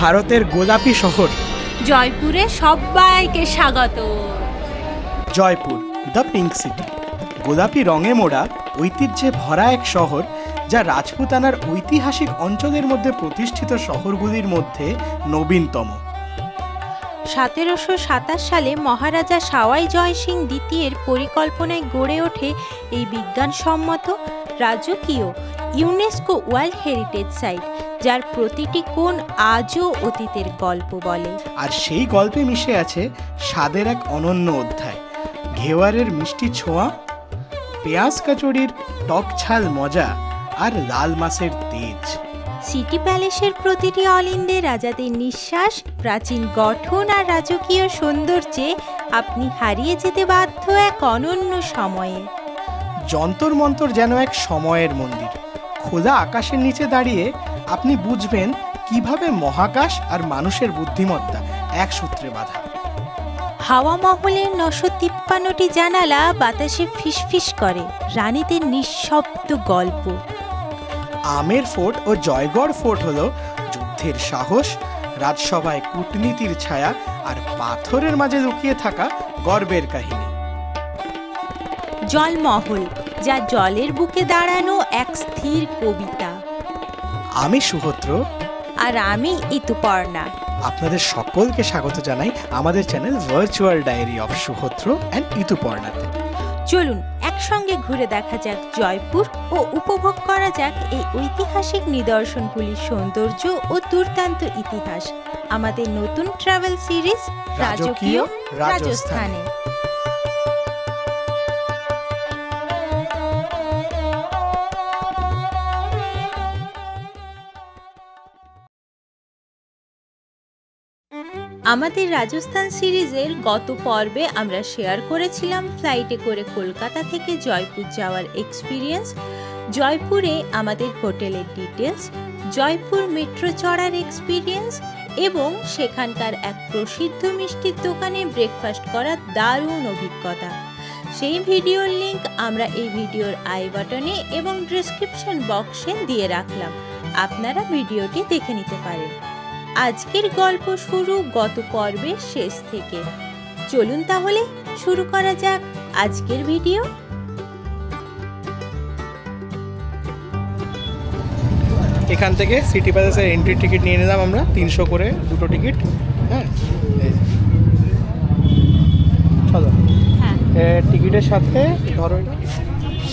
ভারতের গোলাপি শহর জয়পুরে সবাইকে স্বাগত। জয়পুর দ্য পিঙ্ক সিটি, গোলাপি রঙে মোড়া ঐতিহ্যে ভরা এক শহর, যা রাজপুতানার ঐতিহাসিক অঞ্চলের মধ্যে প্রতিষ্ঠিত শহরগুলির মধ্যে নবীনতম। 1727 সালে মহারাজা সাওয়াই জয় সিং দ্বিতীয়ের পরিকল্পনায় গড়ে ওঠে এই বিজ্ঞানসম্মত রাজকীয় ইউনেস্কো ওয়ার্ল্ড হেরিটেজ সাইট, যার প্রতিটি কোণ আজও অতীতের গল্প বলে। আর সেই গল্পে মিশে আছে স্বাদের এক অনন্য অধ্যায়, ঘেওয়ারের মিষ্টি ছোঁয়া, পেঁয়াজ কচুরির টক ঝাল মজা আর লাল মাছের তেজ। সিটি প্যালেসের প্রতিটি অলিন্দে রাজাদের নিঃশ্বাস, প্রাচীন গঠন আর রাজকীয় সৌন্দর্যে আপনি হারিয়ে যেতে বাধ্য এক অনন্য সময়ে। যন্তর মন্তর যেন এক সময়ের মন্দির। খোলা আকাশের নিচে দাঁড়িয়ে আপনি বুঝবেন কিভাবে মহাকাশ আর মানুষের বুদ্ধিমত্তা এক সূত্রে বাঁধা। হাওয়া মহলের 953টি জানালা বাতাসে ফিসফিস করে, রানীদের নিঃশব্দ গল্প। আমের ফোর্ট ও জয়গড় ফোর্ট হলো যুদ্ধের সাহস, রাজসভায় কূটনীতির ছায়া আর পাথরের মাঝে লুকিয়ে থাকা গর্বের কাহিনী। জলমহল, যা জলের বুকে দাঁড়ানো এক স্থির কবিতা। আমি সুহদ্র আর আমি ইতুপর্ণা। আপনাদের সকলকে স্বাগত জানাই আমাদের channel virtual diary of Suhadra and ইতুপর্ণাতে। চলুন একসঙ্গে ঘুরে দেখা যাক জয়পুর ও উপভোগ করা যাক এই ঐতিহাসিক নিদর্শনগুলির সৌন্দর্য ও দুর্দান্ত ইতিহাস আমাদের নতুন ট্রাভেল সিরিজ রাজকীয় রাজস্থানে। আমাদের রাজস্থান সিরিজের গত পর্বে আমরা শেয়ার করেছিলাম ফ্লাইটে করে কলকাতা থেকে জয়পুর যাওয়ার এক্সপিরিয়েন্স, জয়পুরে আমাদের হোটেলের ডিটেলস, জয়পুর মেট্রো চড়ার এক্সপিরিয়েন্স এবং সেখানকার এক প্রসিদ্ধ মিষ্টির দোকানে ব্রেকফাস্ট করার দারুণ অভিজ্ঞতা। সেই ভিডিওর লিংক আমরা এই ভিডিওর আই বাটনে এবং ডেসক্রিপশন বক্সে দিয়ে রাখলাম, আপনারা ভিডিওটি দেখে নিতে পারেন। আজকের গল্প শুরু গত পর্বের শেষ থেকে। চলুন তাহলে শুরু করা যাক আজকের ভিডিও। এখান থেকে সিটি প্যালেসের এন্ট্রি টিকিট নিয়ে নিলাম আমরা, 300 করে দুটো টিকিট। হ্যাঁ, চলো। হ্যাঁ, টিকিটের সাথে ধরো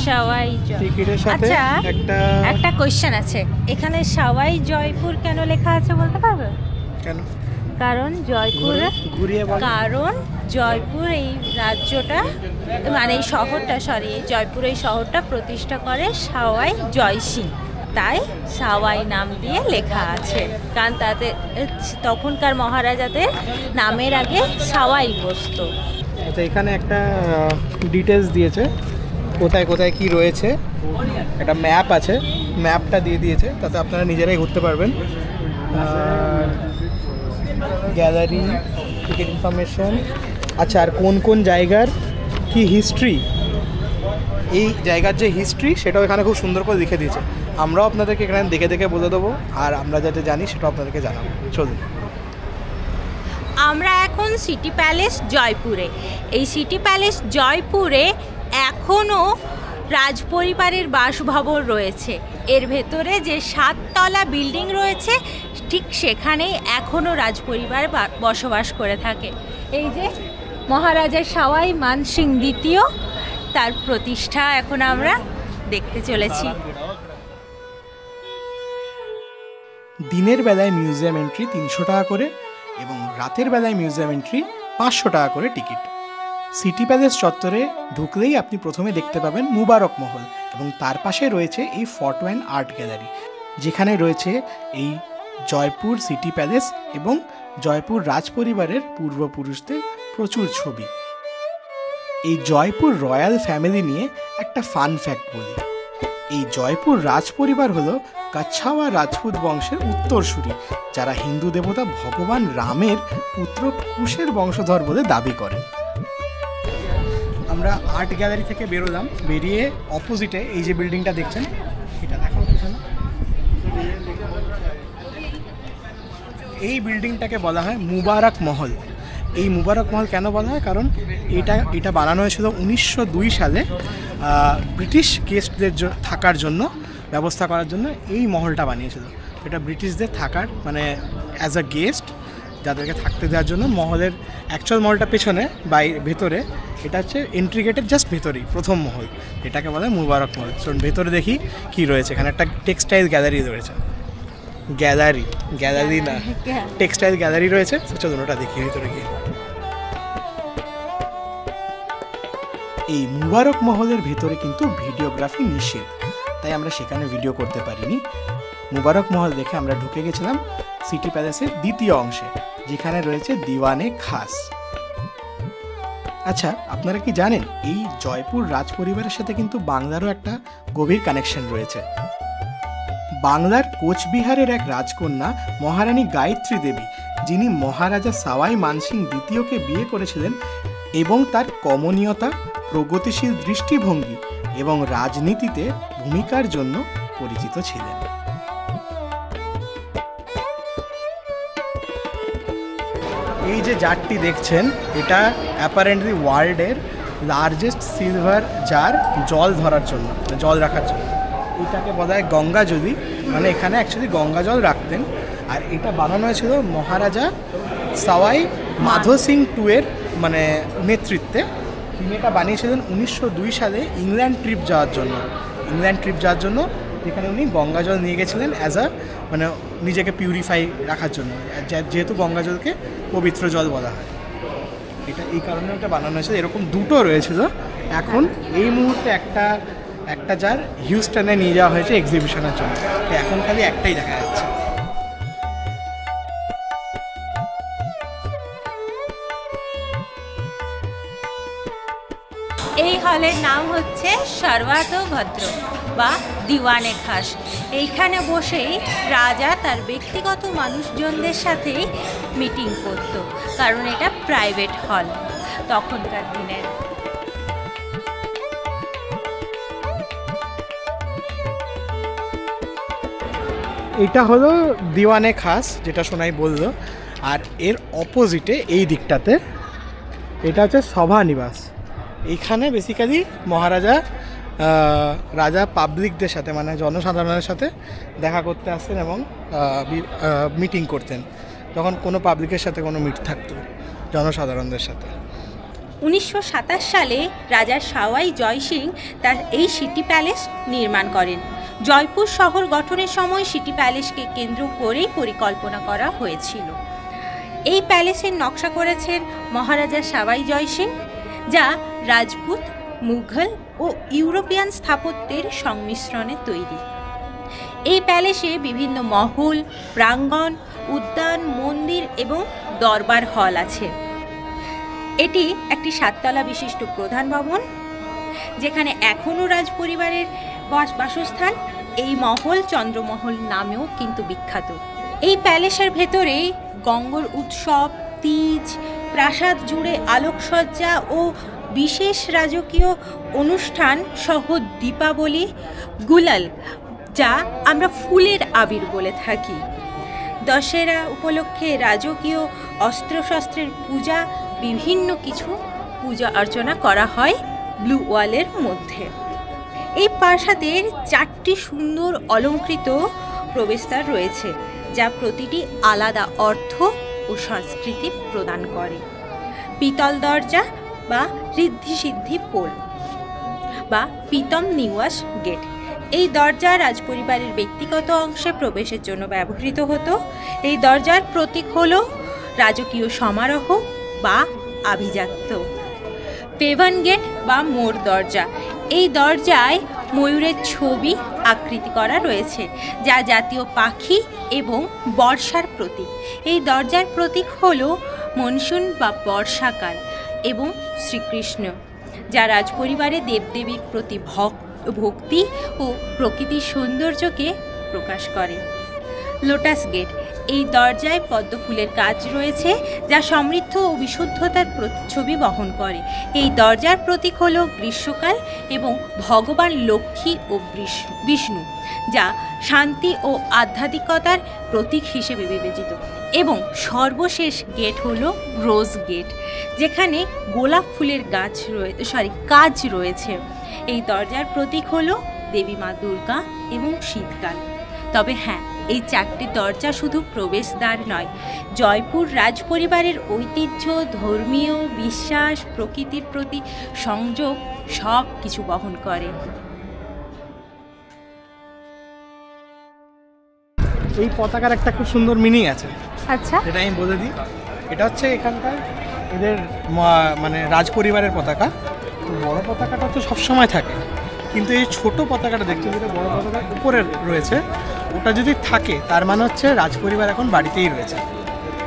সাওয়াই টিকিটের সাথে একটা কোশ্চেন আছে, এখানে সাওয়াই জয়পুর কেন লেখা আছে বলতে পারবে? কেন? কারণ জয়পুর, কারণ জয়পুর এই রাজ্যটা মানে এই শহরটা, জয়পুর এই শহরটা প্রতিষ্ঠা করে সাওয়াই জয় সিং, তাই সাওয়াই নাম দিয়ে লেখা আছে। কারণ তাদের তখনকার মহারাজাদের নামের আগে সাওয়াই বসতো। আচ্ছা, এখানে একটা ডিটেলস দিয়েছে কোথায় কোথায় কি রয়েছে, একটা ম্যাপ আছে, ম্যাপটা দিয়ে দিয়েছে, তাতে আপনারা নিজেরাই ঘুরতে পারবেন। গ্যালারি, টিকিট ইনফরমেশন, আচ্ছা, আর কোন কোন জায়গার কি হিস্ট্রি, এই জায়গার যে হিস্ট্রি সেটাও এখানে খুব সুন্দর করে লিখে দিয়েছে। আমরাও আপনাদেরকে এখানে দেখে দেখে বলে দেবো, আর আমরা যাতে জানি সেটাও আপনাদেরকে জানাবো। চলুন। আমরা এখন সিটি প্যালেস জয়পুরে। এই সিটি প্যালেস জয়পুরে এখনও রাজপরিবারের বাসভবন রয়েছে। এর ভেতরে যে 7 তলা বিল্ডিং রয়েছে ঠিক সেখানেই এখনও রাজপরিবার বসবাস করে থাকে। এই যে মহারাজা সাওয়াই মানসিং দ্বিতীয়, তার প্রতিষ্ঠা এখন আমরা দেখতে চলেছি। দিনের বেলায় মিউজিয়াম এন্ট্রি 300 টাকা করে এবং রাতের বেলায় মিউজিয়াম এন্ট্রি 500 টাকা করে টিকিট। সিটি প্যালেস চত্বরে ঢুকলেই আপনি প্রথমে দেখতে পাবেন মুবারক মহল এবং তার পাশে রয়েছে এই ফটো অ্যান্ড আর্ট গ্যালারি, যেখানে রয়েছে এই জয়পুর সিটি প্যালেস এবং জয়পুর রাজপরিবারের পূর্বপুরুষদের প্রচুর ছবি। এই জয়পুর রয়্যাল ফ্যামিলি নিয়ে একটা ফান ফ্যাক্ট বলি। এই জয়পুর রাজপরিবার হলো কাছাওয়া রাজপুত বংশের উত্তরসূরি, যারা হিন্দু দেবতা ভগবান রামের পুত্র কুশের বংশধর বলে দাবি করেন। আমরা আর্ট গ্যালারি থেকে বেরোলাম, বেরিয়ে অপোজিটে এই যে বিল্ডিংটা দেখছেন, এটা দেখাও পিছনে। এই বিল্ডিংটাকে বলা হয় মুবারক মহল। এই মুবারক মহল কেন বলা হয়? কারণ এটা বানানো হয়েছিল 1902 সালে ব্রিটিশ গেস্টদের থাকার জন্য, ব্যবস্থা করার জন্য এই মহলটা বানিয়েছিল। এটা ব্রিটিশদের থাকার মানে অ্যাজ আ গেস্ট যাদেরকে থাকতে দেওয়ার জন্য। মহলের অ্যাকচুয়াল মহলটা পেছনে, ভেতরে, এটা হচ্ছে এন্ট্রি গেটের জাস্ট ভেতরেই প্রথম মহল, এটাকে বলে মুবারক মহল। চলুন ভেতরে দেখি কি রয়েছে। এখানে একটা টেক্সটাইল গ্যালারি রয়েছে, গ্যালারি না টেক্সটাইল গ্যালারি রয়েছে। চলুন ওটা দেখি ভিতরে গিয়ে। এই মুবারক মহলের ভেতরে কিন্তু ভিডিওগ্রাফি নিষেধ, তাই আমরা সেখানে ভিডিও করতে পারিনি। মুবারক মহল দেখে আমরা ঢুকে গেছিলাম সিটি প্যালেসের দ্বিতীয় অংশে, যেখানে রয়েছে দিওয়ানে খাস। আচ্ছা, আপনারা কি জানেন এই জয়পুর রাজ পরিবারের সাথে কিন্তু বাংলারও একটা গভীর কানেকশন রয়েছে। বাংলার কোচবিহারের এক রাজকন্যা মহারানী গায়ত্রী দেবী, যিনি মহারাজা সাওয়াই মানসিং দ্বিতীয়কে বিয়ে করেছিলেন এবং তার কমনীয়তা, প্রগতিশীল দৃষ্টিভঙ্গি এবং রাজনীতিতে ভূমিকার জন্য পরিচিত ছিলেন। এই যে জারটি দেখছেন, এটা অ্যাপারেন্টলি ওয়ার্ল্ডের লার্জেস্ট সিলভার জার জল ধরার জন্য, জল রাখার জন্য। এটাকে বলা হয় গঙ্গা জলি, মানে এখানে অ্যাকচুয়ালি গঙ্গা জল রাখতেন। আর এটা বানানো হয়েছিল মহারাজা সাওয়াই মাধো সিং টুয়ের মানে নেতৃত্বে। তিনি এটা বানিয়েছিলেন 1902 সালে ইংল্যান্ড ট্রিপ যাওয়ার জন্য, যেখানে উনি গঙ্গা জল নিয়ে গেছিলেন অ্যাজ আ মানে নিজেকে পিউরিফাই রাখার জন্য, যেহেতু গঙ্গা জলকে পবিত্র জল বলা হয়। এটা এই কারণে এটা বানানো হয়েছিল। এরকম দুটো রয়েছিল। এখন এই মুহূর্তে একটা জার হিউস্টনে নিয়ে যাওয়া হয়েছে এক্সিবিশনের জন্য, এখন খালি একটাই দেখা যাচ্ছে। এই হলের নাম হচ্ছে সর্বাতভদ্র বা দিওয়ানে খাস। এইখানে বসেই রাজা তার ব্যক্তিগত মানুষজনদের সাথেই মিটিং করত, কারণ এটা প্রাইভেট হল তখনকার দিনের। এটা হলো দিওয়ানে খাস, যেটা সোনাই বললো। আর এর অপোজিটে এই দিকটাতে এটা হচ্ছে সভা নিবাস। এইখানে বেসিক্যালি রাজা পাবলিকদের সাথে মানে জনসাধারণের সাথে দেখা করতে আসতেন এবং মিটিং করতেন, যখন কোনো পাবলিকের সাথে কোনো মিট থাকতো জনসাধারণদের সাথে। 1927 সালে রাজা সাওয়াই জয় সিং তার এই সিটি প্যালেস নির্মাণ করেন। জয়পুর শহর গঠনের সময় সিটি প্যালেসকে কেন্দ্র করেই পরিকল্পনা করা হয়েছিল। এই প্যালেসের নকশা করেছেন মহারাজা সাওয়াই জয় সিং, যা রাজপুত, মুঘল ও ইউরোপিয়ান স্থাপত্যের সংমিশ্রণে তৈরি। এই প্যালেসে বিভিন্ন মহল, প্রাঙ্গণ, উদ্যান, মন্দির এবং দরবার হল আছে। এটি একটি 7 তলা বিশিষ্ট প্রধান ভবন, যেখানে এখনও রাজপরিবারের বাসস্থান। এই মহল চন্দ্রমহল নামেও কিন্তু বিখ্যাত। এই প্যালেসের ভেতরে গঙ্গর উৎসব, তিজ, প্রাসাদ জুড়ে আলোকসজ্জা ও বিশেষ রাজকীয় অনুষ্ঠান সহ দীপাবলি, গুলাল, যা আমরা ফুলের আবির বলে থাকি, দশেরা উপলক্ষে রাজকীয় অস্ত্রশস্ত্রের পূজা, বিভিন্ন কিছু পূজা অর্চনা করা হয় ব্লু ওয়ালের মধ্যে। এই প্রাসাদের 4টি সুন্দর অলঙ্কৃত প্রবেশদ্বার রয়েছে, যা প্রতিটি আলাদা অর্থ ও সংস্কৃতি প্রদান করে। পিতল দরজা বা ঋদ্ধি সিদ্ধি পোল বা পিতম নিওয়াস গেট, এই দরজা রাজপরিবারের ব্যক্তিগত অংশে প্রবেশের জন্য ব্যবহৃত হতো। এই দরজার প্রতীক হল রাজকীয় সমারোহ বা আভিজাত্য। পেভান গেট বা মোর দরজা, এই দরজায় ময়ূরের ছবি আকৃতি করা রয়েছে, যা জাতীয় পাখি এবং বর্ষার প্রতীক। এই দরজার প্রতীক হল মনসুন বা বর্ষাকাল এবং শ্রীকৃষ্ণ, যা রাজপরিবারে দেবদেবীর প্রতি ভক্তি ও প্রকৃতির সৌন্দর্যকে প্রকাশ করে। লোটাস গেট, এই দরজায় পদ্ম ফুলের কাজ রয়েছে, যা সমৃদ্ধ ও বিশুদ্ধতার প্রতিচ্ছবি বহন করে। এই দরজার প্রতীক হল গ্রীষ্মকাল এবং ভগবান লক্ষ্মী ও বিষ্ণু, যা শান্তি ও আধ্যাত্মিকতার প্রতীক হিসেবে বিবেচিত। এবং সর্বশেষ গেট হলো রোজ গেট, যেখানে গোলাপ ফুলের কাজ রয়েছে। এই দরজার প্রতীক হলো দেবী মা দুর্গা এবং শীতকাল। তবে হ্যাঁ, এই 4টি দরজা শুধু প্রবেশদ্বার নয়, জয়পুর রাজপরিবারের ঐতিহ্য, ধর্মীয় বিশ্বাস, প্রকৃতির প্রতি সংযোগ সব কিছু বহন করে। এই পতাকার একটা খুব সুন্দর মিনিং আছে। আচ্ছা, এটা আমি বলে দিই। এটা হচ্ছে এখানকার এদের মানে রাজপরিবারের পতাকা। তো বড় পতাকাটা তো সবসময় থাকে, কিন্তু এই ছোট পতাকাটা দেখতে যেটা বড় পতাকার উপরে রয়েছে, ওটা যদি থাকে তার মানে হচ্ছে রাজপরিবার এখন বাড়িতেই রয়েছে।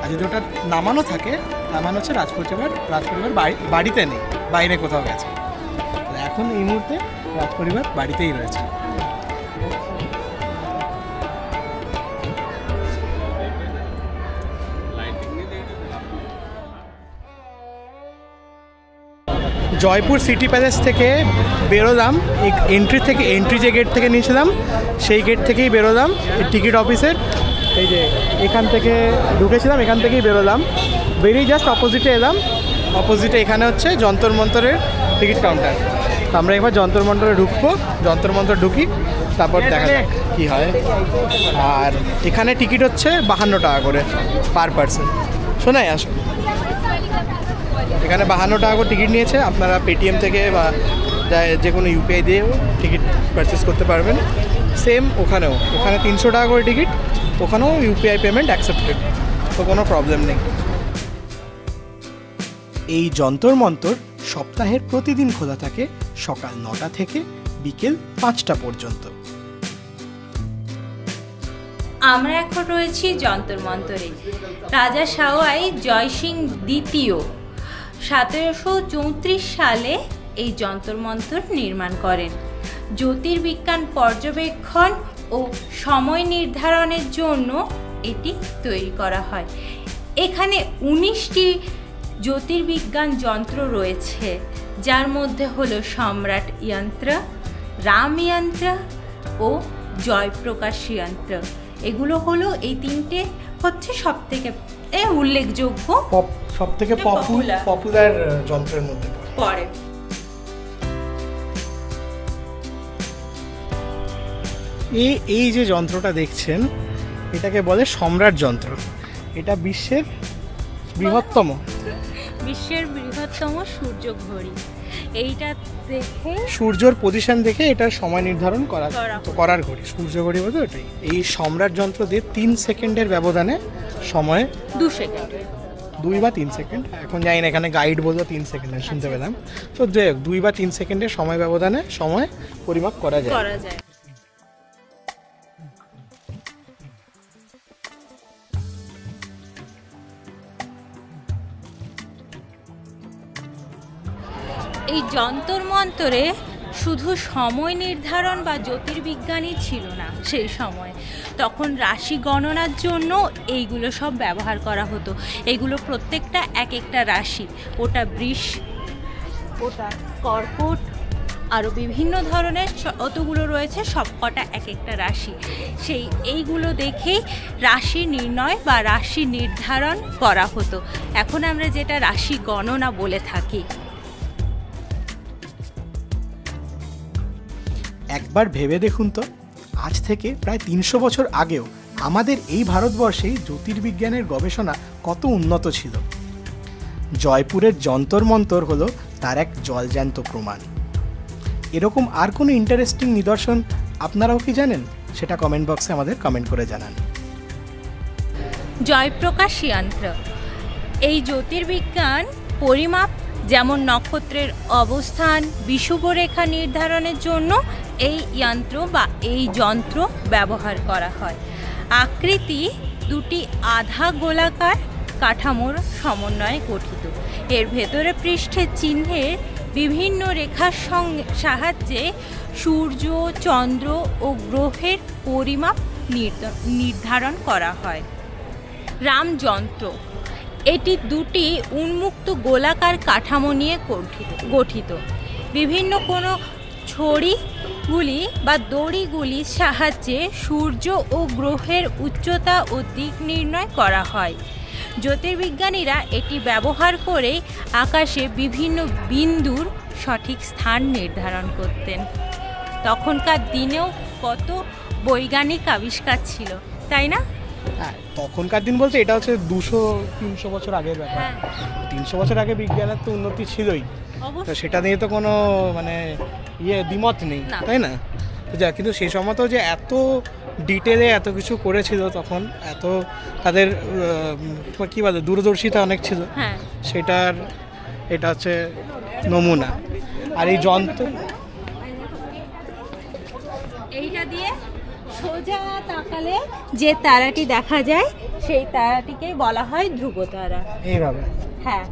আর যদি ওটা নামানো থাকে তার মানে হচ্ছে রাজপরিবার বাড়িতে নেই, বাইরে কোথাও গেছে। এখন এই মুহূর্তে রাজপরিবার বাড়িতেই রয়েছে। জয়পুর সিটি প্যালেস থেকে বেরোলাম, এন্ট্রি যে গেট থেকে নিয়েছিলাম সেই গেট থেকেই বেরোলাম টিকিট অফিসের। এই যে এখান থেকে ঢুকেছিলাম, এখান থেকেই বেরোলাম, বেরিয়ে জাস্ট অপোজিটে এলাম। অপোজিটে এখানে হচ্ছে যন্তর মন্তরের টিকিট কাউন্টার। তো আমরা এবার যন্তর মন্তরে ঢুকবো, যন্তর মন্তর ঢুকি, তারপর দেখা যাক কী হয়। আর এখানে টিকিট হচ্ছে 52 টাকা করে পার পারসন। শোনাই আসো, এখানে 52 টাকা করে টিকিট নিয়েছে। আপনারা পেটিএম থেকে বা যে কোনো ইউপিআই দিয়েও টিকিট পারচেস করতে পারবেন। সেম ওখানে 300 টাকা করে টিকিট, ওখানেও ইউপিআই পেমেন্ট অ্যাকসেপ্টেড, তো কোনো প্রবলেম নেই। এই যন্তর মন্তর সপ্তাহের প্রতিদিন খোলা থাকে সকাল 9টা থেকে বিকেল 5টা পর্যন্ত। আমরা এখন রয়েছি যন্তর মন্তরে। রাজা সাওয়াই জয়সিং দ্বিতীয় 1734 সালে এই যন্তর মন্তর নির্মাণ করেন। জ্যোতির্বিজ্ঞান পর্যবেক্ষণ ও সময় নির্ধারণের জন্য এটি তৈরি করা হয়। এখানে 19টি জ্যোতির্বিজ্ঞান যন্ত্র রয়েছে, যার মধ্যে হলো সম্রাট যন্ত্র, রাম যন্ত্র ও জয়প্রকাশ যন্ত্র। এগুলো হলো এই 3টে হচ্ছে সবথেকে উল্লেখযোগ্য, সবথেকে পপুলার যন্ত্রের মধ্যে পড়ে। এই যে যন্ত্রটা দেখছেন এটাকে বলে সম্রাট যন্ত্র। এটা বিশ্বের বৃহত্তম সূর্য ঘড়ি। এইটা দেখে সূর্যর পজিশন দেখে এটার সময় নির্ধারণ করার ঘড়ি, সূর্য ঘড়ি বলতে ওটাই। এই সম্রাট যন্ত্র দিয়ে 3 সেকেন্ডের ব্যবধানে সময় 2 সেকেন্ড 2 বা 3 সেকেন্ড, এখন জানি না, এখানে গাইড বললো 3 সেকেন্ড শুনতে পেলাম। তো 2 বা 3 সেকেন্ডের সময় ব্যবধানে সময় পরিমাপ করা যায়। এই যন্তর মন্তরে শুধু সময় নির্ধারণ বা জ্যোতির্বিজ্ঞানই ছিল না সেই সময়, তখন রাশি গণনার জন্য এইগুলো সব ব্যবহার করা হতো। এগুলো প্রত্যেকটা এক একটা রাশি, ওটা বৃষ, ওটা কর্কট, আরও বিভিন্ন ধরনের অতগুলো রয়েছে, সবকটা এক একটা রাশি। এইগুলো দেখেই রাশি নির্ণয় বা রাশি নির্ধারণ করা হতো। এখন আমরা যেটা রাশি গণনা বলে থাকি। একবার ভেবে দেখুন তো, আজ থেকে প্রায় 300 বছর আগেও আমাদের এই ভারতবর্ষে জ্যোতির্বিজ্ঞানের গবেষণা কত উন্নত ছিল। জয়পুরের যন্তর মন্তর হলো তার এক জলজ্যান্ত প্রমাণ। এরকম আর কোনো ইন্টারেস্টিং নিদর্শন আপনারাও কি জানেন? সেটা কমেন্ট বক্সে আমাদের কমেন্ট করে জানান। জয়প্রকাশ যন্ত্র, এই জ্যোতির্বিজ্ঞান পরিমাপ, যেমন নক্ষত্রের অবস্থান, বিষুবরেখা নির্ধারণের জন্য এই যন্ত্র বা এই যন্ত্র ব্যবহার করা হয়। আকৃতি দুটি আধা গোলাকার কাঠামোর সমন্বয়ে গঠিত। এর ভেতরে পৃষ্ঠের চিহ্নের বিভিন্ন রেখার সাহায্যে সূর্য, চন্দ্র ও গ্রহের পরিমাপ নির্ধারণ করা হয়। রামযন্ত্র, এটি দুটি উন্মুক্ত গোলাকার কাঠামো নিয়ে গঠিত। বিভিন্ন কোনো ছড়ি গুলি বা দড়িগুলির সাহায্যে সূর্য ও গ্রহের উচ্চতা ও দিক নির্ণয় করা হয়। জ্যোতির্বিজ্ঞানীরা এটি ব্যবহার করে আকাশে বিভিন্ন বিন্দুর সঠিক স্থান নির্ধারণ করতেন। তখনকার দিনেও কত বৈজ্ঞানিক আবিষ্কার ছিল, তাই না? হ্যাঁ, তখনকার দিন বলতে এটা হচ্ছে 200-300 বছর আগের ব্যাপার। হ্যাঁ, 300 বছর আগে বিজ্ঞানের তো উন্নতি ছিলই, তো অবশ্যই। সেটা নিয়ে তো কোনো মানে দ্বিমত নেই, না। তাই না? তো যা, কিন্তু সেই সময় তো যে এত ডিটেলে এত কিছু করেছিল তখন, এত তাদের কী বলে দূরদর্শিতা অনেক ছিল, হ্যাঁ, সেটার এটা হচ্ছে নমুনা। আর এই যন্ত্র এইটা দিয়ে সোজা তাকালে যে তারাটি দেখা যায় সেই তারাটিকেই বলা হয় ধ্রুবতারা। এইভাবে, হ্যাঁ,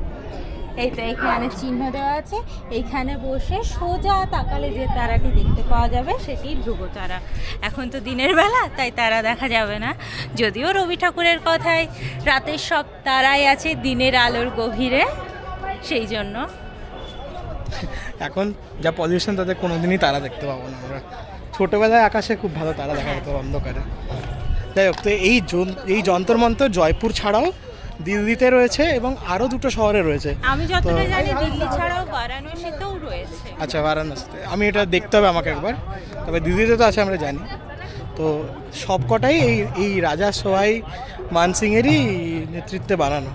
এই তো এখানে চিহ্ন দেওয়া আছে, এইখানে বসে সোজা তাকালে যে তারাটি দেখতে পাওয়া যাবে সেটি ধ্রুবতারা। এখন তো দিনের বেলা, তাই তারা দেখা যাবে না, যদিও রবি ঠাকুরের কথায় রাতের সব তারাই আছে দিনের আলোর গভীরে, সেই জন্য। এখন যা পলিউশন তাতে কোনোদিনই তারা দেখতে পাবো না আমরা। ছোটোবেলায় আকাশে খুব ভালো তারা দেখা যেত অন্ধকারে। যাই হোক, তো এই যন্তর মন্তর জয়পুর ছাড়াও দিল্লিতে রয়েছে এবং আরও 2টো শহরে রয়েছে। আমি যতটা জানি দিল্লি ছাড়াও বারাণসীতেও রয়েছে। আচ্ছা, বারাণসীতে আমি এটা দেখতে হবে আমাকে একবার, তবে দিল্লিতে তো আছে আমরা জানি। তো সবকটাই এই রাজা সোয়াই মানসিংয়েরই নেতৃত্বে বানানো।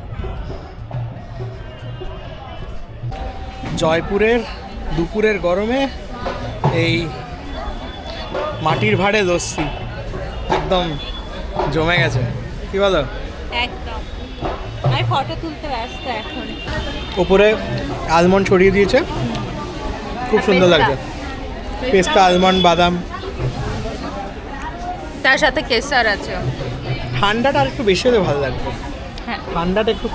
জয়পুরের দুপুরের গরমে এই মাটির ভাঁড়ে লস্যি একদম জমে গেছে, কি বলো? একদম, আমি ফটো তুলতে ব্যস্ত এখন। উপরে আলমন্ড ছড়িয়ে দিয়েছে, খুব সুন্দর লাগছে। পেস্তা, আলমন্ড, বাদাম, তার সাথে কেসার আছে। ঠান্ডাটা আর একটু বেশি হলে ভালো লাগবে। হ্যাঁ, ঠান্ডাটা একটু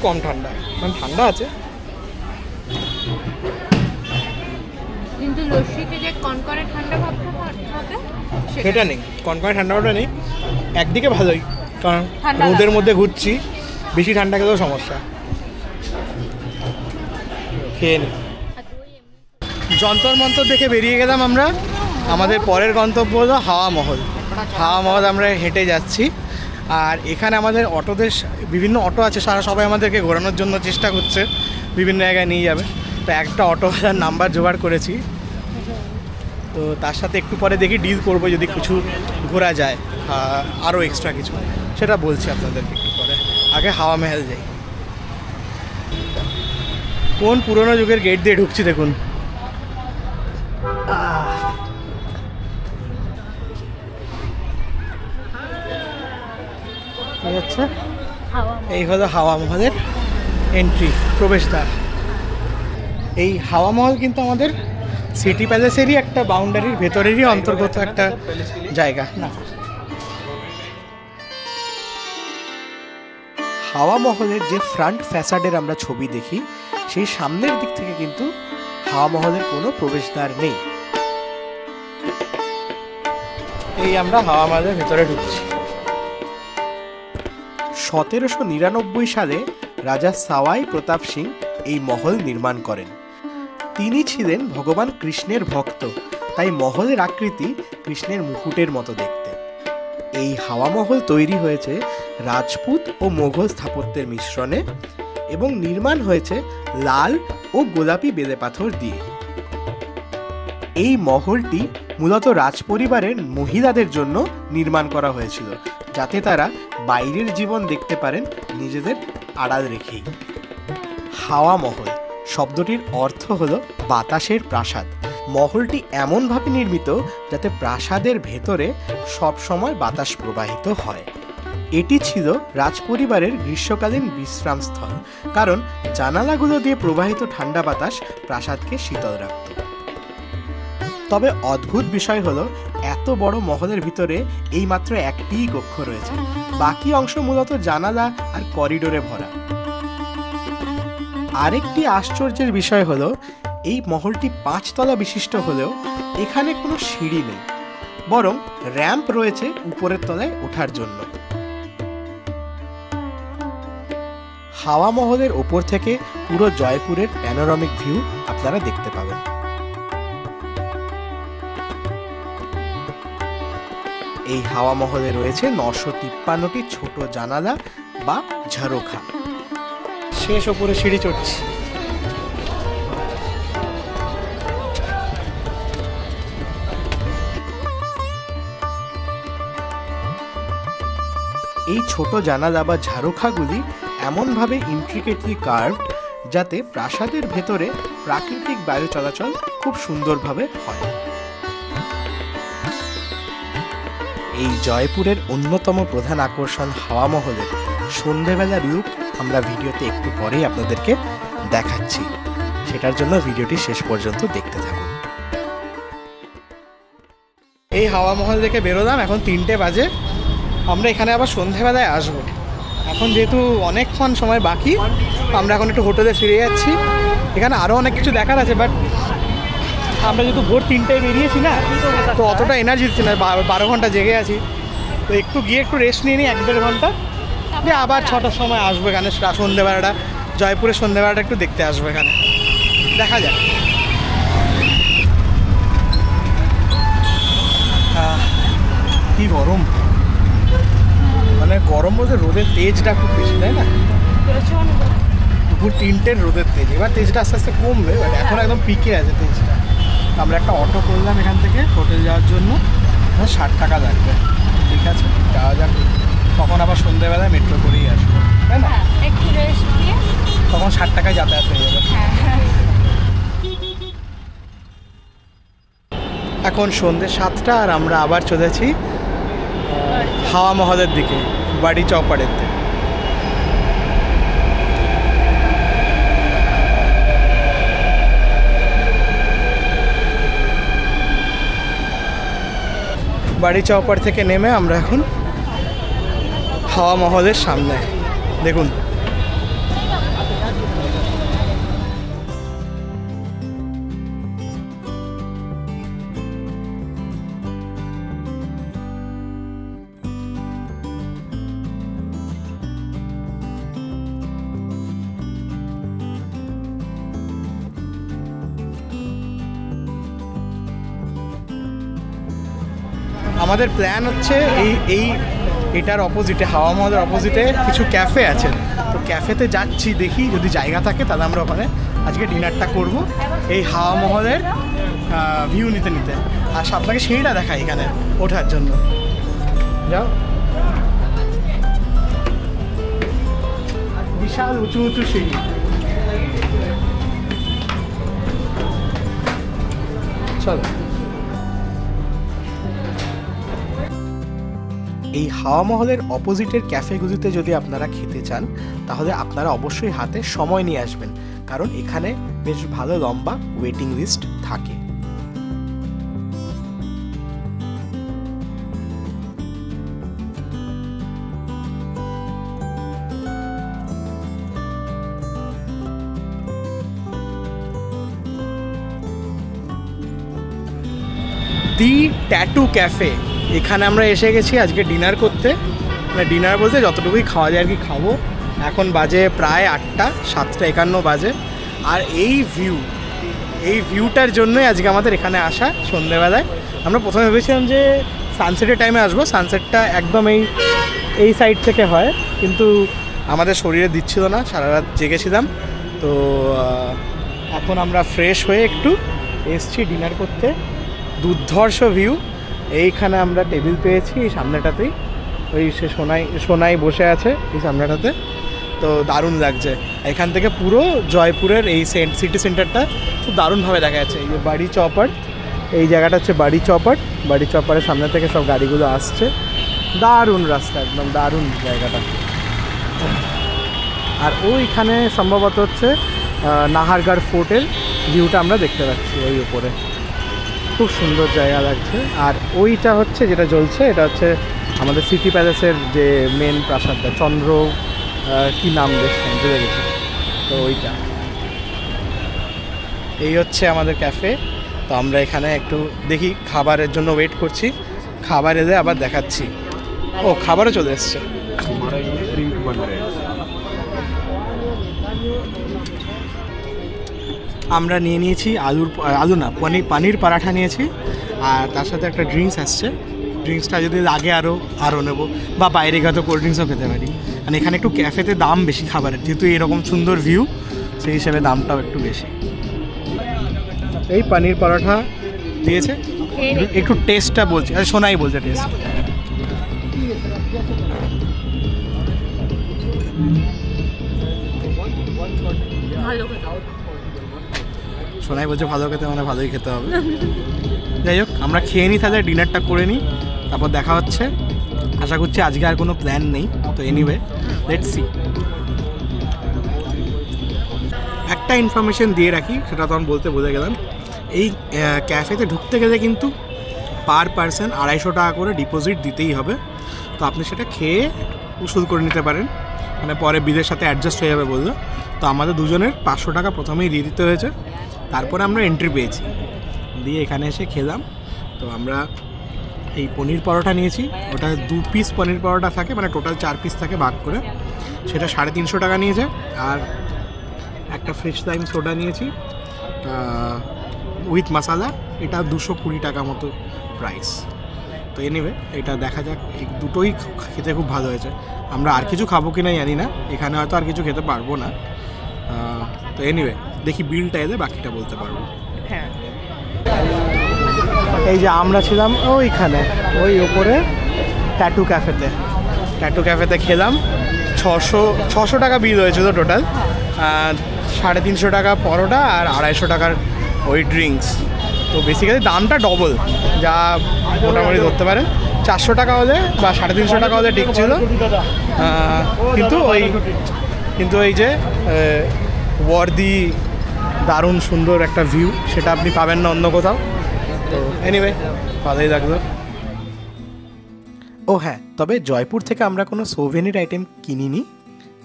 কম ঠান্ডা, মানে ঠান্ডা আছে কিন্তু লস্যিতে যে কনকনে ঠান্ডা ভাবটা হবে সেটা নেই, কনকনে ঠান্ডাটা নেই। একদিকে ভালোই, কারণ ঠান্ডা রোদের লাগে। মধ্যে ঘুরছি, বেশি ঠান্ডা খেলেও সমস্যা। খেয়ে নি। যন্তর মন্তর দেখে বেরিয়ে গেলাম আমরা। আমাদের পরের গন্তব্য হলো হাওয়া মহল। হাওয়া মহল আমরা হেঁটে যাচ্ছি, আর এখানে আমাদের বিভিন্ন অটো আছে, সবাই আমাদেরকে ঘোরানোর জন্য চেষ্টা করছে, বিভিন্ন জায়গায় নিয়ে যাবে। তো একটা অটোওয়ালার নাম্বার জোগাড় করেছি, তো তার সাথে একটু পরে দেখি ডিল করবো, যদি কিছু ঘোরা যায় আরও এক্সট্রা কিছু, সেটা বলছি আপনাদেরকে একটু পরে। আগে হাওয়া মহল যাই। কোন পুরোনো যুগের গেট দিয়ে ঢুকছি দেখুন। এই হলো হাওয়া মহলের এন্ট্রি, প্রবেশদ্বার। এই হাওয়া মহল কিন্তু আমাদের সিটি প্যালেসেরই একটা বাউন্ডারির ভেতরেরই অন্তর্গত একটা জায়গা না। হাওয়া মহলের যে ফ্রন্ট ফ্যাসাডের আমরা ছবি দেখি, সেই সামনের দিক থেকে কিন্তু হাওয়া মহলের কোনো প্রবেশদ্বার নেই। এই আমরা হাওয়া মহলের ভেতরে ঢুকছি। 1799 সালে রাজা সাওয়াই প্রতাপ সিং এই মহল নির্মাণ করেন। তিনি ছিলেন ভগবান কৃষ্ণের ভক্ত, তাই মহলের আকৃতি কৃষ্ণের মুকুটের মতো দেখতে। এই হাওয়া মহল তৈরি হয়েছে রাজপুত ও মোগল স্থাপত্যের মিশ্রণে এবং নির্মাণ হয়েছে লাল ও গোলাপি বেলে পাথর দিয়ে। এই মহলটি মূলত রাজপরিবারের মহিলাদের জন্য নির্মাণ করা হয়েছিল, যাতে তারা বাইরের জীবন দেখতে পারেন নিজেদের আড়াল রেখেই। হাওয়া মহল শব্দটির অর্থ হলো বাতাসের প্রাসাদ। মহলটি এমনভাবে নির্মিত যাতে প্রাসাদের ভেতরে সবসময় বাতাস প্রবাহিত হয়। এটি ছিল রাজপরিবারের গ্রীষ্মকালীন বিশ্রামস্থল, কারণ জানালাগুলো দিয়ে প্রবাহিত ঠান্ডা বাতাস প্রাসাদকে শীতল রাখত। তবে অদ্ভুত বিষয় হলো, এত বড় মহলের ভিতরে এই মাত্র একটিই কক্ষ রয়েছে, বাকি অংশ মূলত জানালা আর করিডোরে ভরা। আরেকটি আশ্চর্যের বিষয় হলো, এই মহলটি 5 তলা বিশিষ্ট হলেও এখানে কোনো সিঁড়ি নেই, বরং র্যাম্প রয়েছে উপরের তলায় ওঠার জন্য। হাওয়া মহলের ওপর থেকে পুরো জয়পুরের প্যানোরামিক ভিউ আপনারা দেখতে পাবেন। এই হাওয়া মহলে রয়েছে 953টি ছোট জানালা বা ঝারোখা। শেষ ওপরে সিঁড়ি চড়ছি। এই ছোট জানালা বা ঝারোখাগুলি এমনভাবে ইন্ট্রিকেটলি কার্ভড যাতে প্রাসাদের ভেতরে প্রাকৃতিক বায়ু চলাচল খুব সুন্দরভাবে হয়। এই জয়পুরের অন্যতম প্রধান আকর্ষণ হাওয়া মহলের সন্ধেবেলার লুক আমরা ভিডিওতে একটু পরেই আপনাদেরকে দেখাচ্ছি, সেটার জন্য ভিডিওটি শেষ পর্যন্ত দেখতে থাকুন। এই হাওয়া মহল থেকে বেরোলাম, এখন 3টে বাজে। আমরা এখানে আবার সন্ধেবেলায় আসবো। এখন যেহেতু অনেকক্ষণ সময় বাকি, আমরা এখন একটু হোটেলে ফিরে যাচ্ছি। এখানে আরও অনেক কিছু দেখার আছে, বাট আমরা যেহেতু ভোর 3টায় বেরিয়েছি না, তো অতটা এনার্জি দিচ্ছি না, 12 ঘন্টা জেগে আছি। তো একটু গিয়ে একটু রেস্ট নিয়ে নিই 1-1.5 ঘন্টা, দিয়ে আবার 6টার সময় আসবো এখানে। সন্ধেবেলাটা, জয়পুরের সন্ধেবেলাটা একটু দেখতে আসবো এখানে, দেখা যাক। কি গরম, মানে গরম বলতে রোদের তেজটা খুব বেশি, তাই না? দুপুর 3টের রোদের তেজ, এবার তেজটা আস্তে আস্তে কমবে, বাট এখন একদম পিকে আছে তেজটা। আমরা একটা অটো করলাম এখান থেকে হোটেল যাওয়ার জন্য, 60 টাকা লাগবে। ঠিক আছে, যাওয়া যাক। তখন আবার সন্ধ্যেবেলায় মেট্রো করেই আসবো, তাই না? তখন 60 টাকায় যাতায়াত হয়ে যাবে। এখন সন্ধ্যে 7টা, আর আমরা আবার চলেছি হাওয়া মহলের দিকে, বাড়ি চৌপাড়ের দিকে। বাড়ি চৌপাড় থেকে নেমে আমরা এখন হাওয়া মহলের সামনে। দেখুন, আমাদের প্ল্যান হচ্ছে এটার অপোজিটে, হাওয়া মহলের অপোজিটে কিছু ক্যাফে আছে। তো ক্যাফেতে যাচ্ছি, দেখি যদি জায়গা থাকে তাহলে আমরা ওখানে আজকে ডিনারটা করব এই হাওয়া মহলের ভিউ নিতে নিতে। আর আপনাকে সিঁড়িটা দেখাই এখানে ওঠার জন্য। যাও, বিশাল উঁচু উঁচু সিঁড়ি। চলো। এই হাওয়া মহলের অপোজিটের ক্যাফেগুলিতে যদি আপনারা খেতে চান, তাহলে আপনারা অবশ্যই হাতে সময় নিয়ে আসবেন, কারণ এখানে বেশ ভালো লম্বা ওয়েটিং লিস্ট থাকে। দি ট্যাটু ক্যাফে, এখানে আমরা এসে গেছি আজকে ডিনার করতে। মানে ডিনার বলতে যতটুকুই খাওয়া যায় আর কি খাবো। এখন বাজে প্রায় 8টা, 7:51 বাজে। আর এই ভিউটার জন্যই আজকে আমাদের এখানে আসা সন্ধ্যেবেলায়। আমরা প্রথমে ভেবেছিলাম যে সানসেটের টাইমে আসবো, সানসেটটা একদম এই সাইড থেকে হয়, কিন্তু আমাদের শরীরে দিচ্ছিল না, সারা রাত জেগেছিলাম। তো এখন আমরা ফ্রেশ হয়ে একটু এসছি ডিনার করতে। দুর্ধর্ষ ভিউ। এইখানে আমরা টেবিল পেয়েছি এই সামনেটাতেই, ওই সে সোনাই বসে আছে এই সামনেটাতে। তো দারুণ লাগছে। এখান থেকে পুরো জয়পুরের এই সিটি সেন্টারটা খুব দারুণভাবে দেখা যাচ্ছে। এই যে বাড়ি চৌপাড়, এই জায়গাটা হচ্ছে বাড়ি চৌপাড়। বাড়ি চৌপাড়ের সামনে থেকে সব গাড়িগুলো আসছে। দারুণ রাস্তা, একদম দারুণ জায়গাটা। আর ওইখানে সম্ভবত হচ্ছে নাহারগড় ফোর্টের ভিউটা আমরা দেখতে পাচ্ছি ওই উপরে। খুব সুন্দর জায়গা লাগছে। আর ওইটা হচ্ছে যেটা জ্বলছে, এটা হচ্ছে আমাদের সিটি প্যালেসের যে মেন প্রাসাদটা, চন্দ্র কি নাম বেশ ভুলে গেছি। তো ওইটা, এই হচ্ছে আমাদের ক্যাফে। তো আমরা এখানে একটু দেখি, খাবারের জন্য ওয়েট করছি। খাবার এলে আবার দেখাচ্ছি। ও, খাবারও চলে এসছে। আমরা নিয়ে নিয়েছি আলু না পানির পরাঠা নিয়েছি, আর তার সাথে একটা ড্রিঙ্কস আসছে। ড্রিঙ্কসটা যদি লাগে আরও নেবো, বা বাইরে গিয়ে তো কোল্ড ড্রিঙ্কসও খেতে পারি। মানে এখানে একটু ক্যাফেতে দাম বেশি খাবারের, যেহেতু এরকম সুন্দর ভিউ সেই হিসেবে দামটাও একটু বেশি। এই পনির পরোটা দিয়েছে, একটু টেস্টটা বলছি, আচ্ছা সোনাই বলছে টেস্ট। সোনাই বলছে ভালো খেতে, মানে ভালোই খেতে হবে। যাই হোক, আমরা খেয়ে নিই তাহলে, ডিনারটা করে নিই, তারপর দেখা হচ্ছে। আশা করছি আজকে আর কোনো প্ল্যান নেই, তো এনিওয়ে লেটস সি। একটা ইনফরমেশন দিয়ে রাখি, সেটা তো আমি বলতে ভুলে গেলাম। এই ক্যাফেতে ঢুকতে গেলে কিন্তু পার পারসন 250 টাকা করে ডিপোজিট দিতেই হবে। তো আপনি সেটা খেয়ে উসুল করে নিতে পারেন, মানে পরে বিলের সাথে অ্যাডজাস্ট হয়ে যাবে বললো। তো আমাদের দুজনের 500 টাকা প্রথমেই দিয়ে দিতে হয়েছে, তারপরে আমরা এন্ট্রি পেয়েছি, দিয়ে এখানে এসে খেলাম। তো আমরা এই পনির পরোটা নিয়েছি, ওটা 2 পিস পনির পরোটা থাকে, মানে টোটাল 4 পিস থাকে ভাগ করে, সেটা 350 টাকা নিয়েছে। আর একটা ফ্রেশ লাইম সোডা নিয়েছি উইথ মশালা, এটা 220 টাকা মতো প্রাইস। তো এনিওয়ে এটা দেখা যাক, এই দুটোই খেতে খুব ভালো হয়েছে। আমরা আর কিছু খাবো কি না জানি না, এখানে হয়তো আর কিছু খেতে পারবো না। তো এনিওয়ে দেখি বিলটা এলে বাকিটা বলতে পারবো। হ্যাঁ, এই যে আমরা ছিলাম ওইখানে, ওই ওপরে ট্যাটু ক্যাফেতে খেলাম। 600 টাকা বিল হয়েছিল টোটাল, 350 টাকা পরোটা আর 250 টাকার ওই ড্রিঙ্কস। তো বেসিক্যালি দামটা ডবল, যা মোটামুটি ধরতে পারেন। 400 টাকা হলে বা 350 টাকা হলে ঠিক ছিল, কিন্তু ওই যে ওয়ার্দি দারুণ সুন্দর একটা ভিউ, সেটা আপনি পাবেন না অন্য কোথাও। তো এনিওয়ে ভালোই লাগলো। ও হ্যাঁ, তবে জয়পুর থেকে আমরা কোনো সোভেনির আইটেম কিনিনি,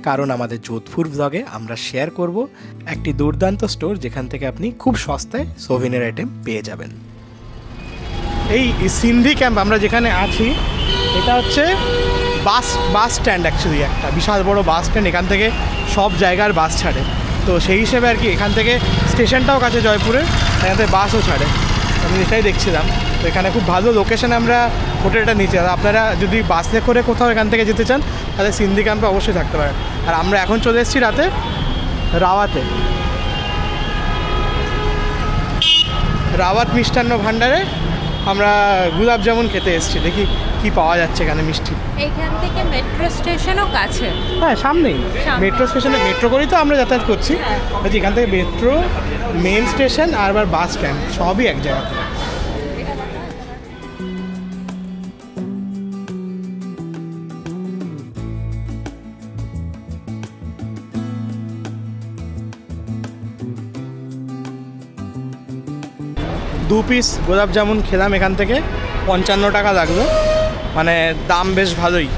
কারণ আমাদের যোধপুর ব্লগে আমরা শেয়ার করব একটি দুর্দান্ত স্টোর যেখান থেকে আপনি খুব সস্তায় সোভেনির আইটেম পেয়ে যাবেন। এই সিন্ধি ক্যাম্প আমরা যেখানে আছি, এটা হচ্ছে বাস স্ট্যান্ড, অ্যাকচুয়ালি একটা বিশাল বড় বাস স্ট্যান্ড। এখান থেকে সব জায়গার বাস ছাড়ে, তো সেই হিসেবে আর কি এখান থেকে স্টেশনটাও কাছে জয়পুরের, এখান থেকে বাসও ছাড়ে। আমি এটাই দেখছিলাম। তো এখানে খুব ভালো লোকেশনে আমরা হোটেলটা নিচ্ছি। আর আপনারা যদি বাসে করে কোথাও এখান থেকে যেতে চান, তাহলে সিন্ধি ক্যাম্পে অবশ্যই থাকতে পারেন। আর আমরা এখন চলে এসেছি রাতে রাওয়াত মিষ্টান্ন ভাণ্ডারে। আমরা গুলাব জামুন খেতে এসেছি, দেখি কি পাওয়া যাচ্ছে এখানে মিষ্টি। এখান থেকে মেট্রো স্টেশনও কাছে, হ্যাঁ সামনেই মেট্রো স্টেশনে, মেট্রো করেই তো আমরা যাতায়াত করছি। এখান থেকে মেট্রো, মেন স্টেশন আর আবার বাস স্ট্যান্ড সবই এক জায়গাতে। দু পিস গোলাপ জামুন খেলাম এখান থেকে, 55 টাকা লাগলো, মানে দাম বেশ ভালোই।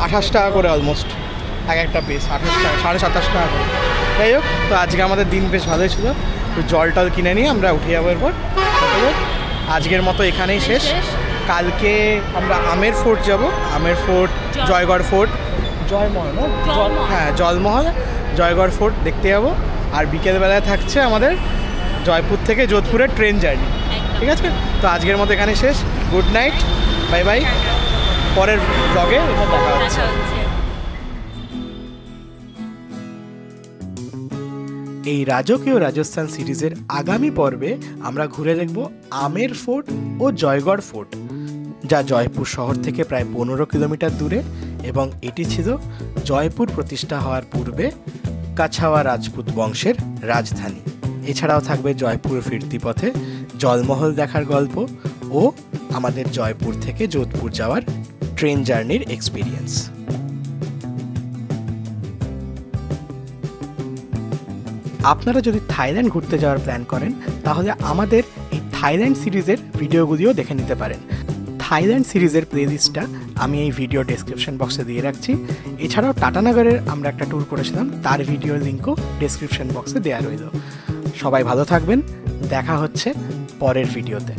28 টাকা করে অলমোস্ট একটা পিস, 28 টাকা, 27.5 টাকা করে। যাই হোক, তো আজকে আমাদের দিন বেশ ভালোই ছিল। তো জল টল কিনে নিয়ে আমরা উঠে যাবো এরপর। আজকের মতো এখানেই শেষ। কালকে আমরা আমের ফোর্ট যাব, Amer fort, Jaigarh fort, Jalmahal, Jaigarh fort দেখতে যাবো। আর বিকেলবেলায় থাকছে আমাদের জয়পুর থেকে যোধপুরের ট্রেন জার্নি। ঠিক আছে, তো আজকের মতো এখানে শেষ। গুড নাইট, বাই বাই, পরের ব্লগে দেখা হচ্ছে। এই রাজকীয় রাজস্থান সিরিজের আগামী পর্বে আমরা ঘুরে দেখব আমের ফোর্ট ও জয়গড় ফোর্ট, যা জয়পুর শহর থেকে প্রায় 15 কিলোমিটার দূরে, এবং এটি ছিল জয়পুর প্রতিষ্ঠা হওয়ার পূর্বে কাছাওয়া রাজপুত বংশের রাজধানী। এছাড়াও থাকবে জয়পুর ফিরতি পথে জলমহল দেখার গল্প ও আমাদের জয়পুর থেকে যোধপুর যাওয়ার ট্রেন জার্নির এক্সপিরিয়েন্স। আপনারা যদি থাইল্যান্ড ঘুরতে যাওয়ার প্ল্যান করেন, তাহলে আমাদের এই থাইল্যান্ড সিরিজের ভিডিওগুলিও দেখে নিতে পারেন। থাইল্যান্ড সিরিজের প্লেলিস্টটা আমি এই ভিডিও ডেসক্রিপশন বক্সে দিয়ে রাখছি। এছাড়াও টাটানগরের আমরা একটা ট্যুর করেছিলাম, তার ভিডিওর লিঙ্কও ডেসক্রিপশন বক্সে দেওয়া রইল। সবাই ভালো থাকবেন, দেখা হচ্ছে পরের ভিডিওতে।